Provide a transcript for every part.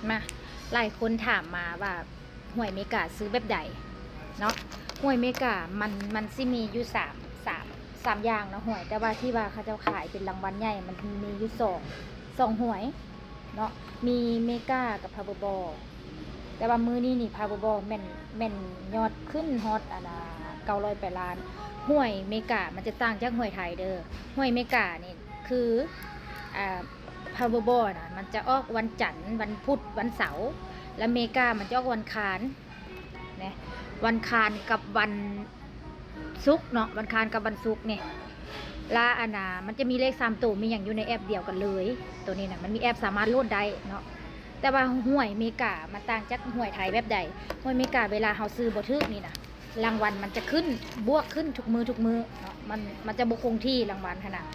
มาหลายคนถามมาว่าหวยเมกาซื้อแบบใดเนาะหวยเมกามันสิมีอยู่สามอย่างเนาะหวยแต่ว่าที่ว่าเขาจะขายเป็นรางวัลใหญ่มันมีอยู่สองหวยเนาะมีเมกากับพาวเวอร์บอลแต่ว่ามือนี้นี่พาวเวอร์บอลแม่นยอดขึ้นฮอต908 ล้านหวยเมกามันจะต่างจากหวยไทยเด้อหวยเมกานี่คือพาวเวอร์บอลนะมันจะออกวันจันทร์วันพุธวันเสาร์และเมกามันจะออกวันคารนะวันคารกับวันศุกร์เนาะวันคารกับวันศุกร์เนี่ยละมันจะมีเลข3 ตัวมีอย่างอยู่ในแอปเดียวกันเลยตัวนี้นะมันมีแอปสามารถโหลดได้เนาะแต่ว่าหวยเมกามันต่างจากหวยไทยแบบใดหวยเมกาเวลาเราซื้อบ่ถึกนี่นะรางวัลมันจะขึ้นบวกขึ้นทุกมือเนาะมันจะบ่คงที่รางวัลขนาด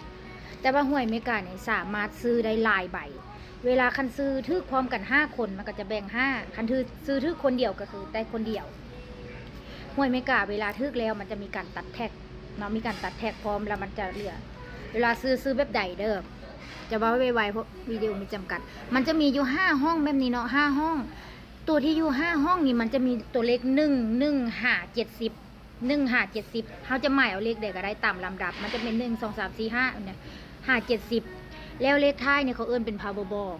แต่ว่าหวยเมกาเนี่ยสามารถซื้อได้หลายใบเวลาคันซื้อทึกพร้อมกัน5 คนมันก็จะแบ่ง5คันซื้อทึกคนเดียวก็คือได้คนเดียวหวยเมกาเวลาทึกแล้วมันจะมีการตัดแท็กเนาะมีการตัดแท็กพร้อมแล้วมันจะเหลือเวลาซื้อแบบใดเด้อจะว่าไวๆเพราะวิดีโอมีจำกัดมันจะมีอยู่5 ห้องแบบนี้เนาะ5 ห้องตัวที่อยู่5 ห้องนี่มันจะมีตัวเลข1 5 70เขาจะหมายเอาเลขใดก็ได้ตามลำดับมันจะเป็น1 2 3 4 5เนี่ย5 70แล้วเลขท้ายเนี่ยเขาเอิ้นเป็น Powerball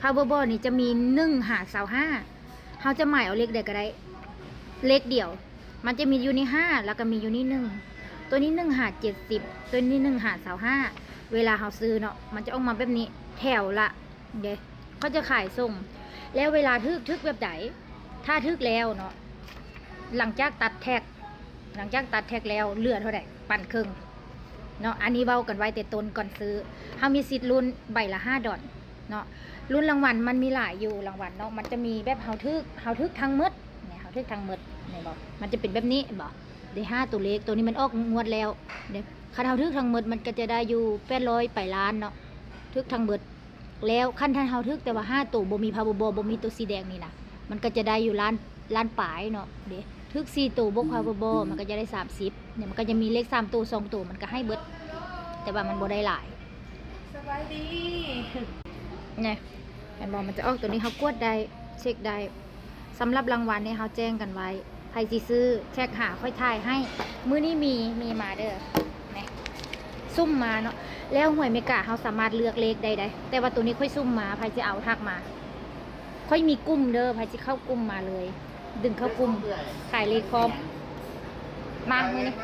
Powerball นี่จะมี1 5 25เขาจะหมายเอาเลขใดก็ได้เลขเดียวมันจะมีอยู่ใน5แล้วก็มีอยู่ใน1ตัวนี้1 5 70ตัวนี้1 5 25เวลาเขาซื้อเนาะมันจะออกมาแบบนี้แถวละเดี๋ยวเขาจะขายส่งแล้วเวลาทึกแบบไหนถ้าทึกแล้วเนาะหลังจากตัดแท็กแล้วเหลือเท่าไหร่ปั่นครึ่งเนาะอันนี้เว้ากันไว้แต่ต้นก่อนซื้อเขามีสิทธิ์ลุ้นใบละ$5เนาะลุ้นรางวัลมันมีหลายอยู่รางวัลเนาะมันจะมีแบบเฮาทึกทั้งหมดเนี่ยเฮาทึกทั้งหมดเนี่ยบอกมันจะเป็นแบบนี้บอกได้5 ตัวเลขตัวนี้มันออกงวดแล้วเดี๋ยวคันเฮาทึกทั้งหมดมันก็จะได้อยู่800 ไปล้านเนาะทึกทั้งหมดแล้วคันท่านเฮาทึกแต่ว่า5 ตัวบ่มีพาวเวอร์บอลบ่มีตัวสีแดงนี่นะมันก็จะได้อยู่ล้านปลายเนาะเดี๋ยวทึก4 ตัวบวกพาวเวอร์บอลมันก็จะได้30เนี่ยมันก็จะมีเลข3 ตัว2 ตัวมันก็ให้เบิดแต่ว่ามันบ่ได้หลายสบายดีเนี่ยแอนบอกมันจะออกตัวนี้เขากวดได้เช็คได้สำหรับรางวัลเนี่ยเขาแจ้งกันไว้ใครสิซื้อแช็คหาค่อยถ่ายให้มื้อนี้มีมาเด้อเนี่ยซุ่มมาเนาะแล้วหวยเมกาเขาสามารถเลือกเลขได้แต่ว่าตัวนี้ค่อยซุ่มมาใครจะเอาทักมาค่อยมีกลุ่มเด้อใครจะเข้ากลุ่มมาเลยดึงเข้ากลุ่มขายเลขพร้อมมาเลยนี่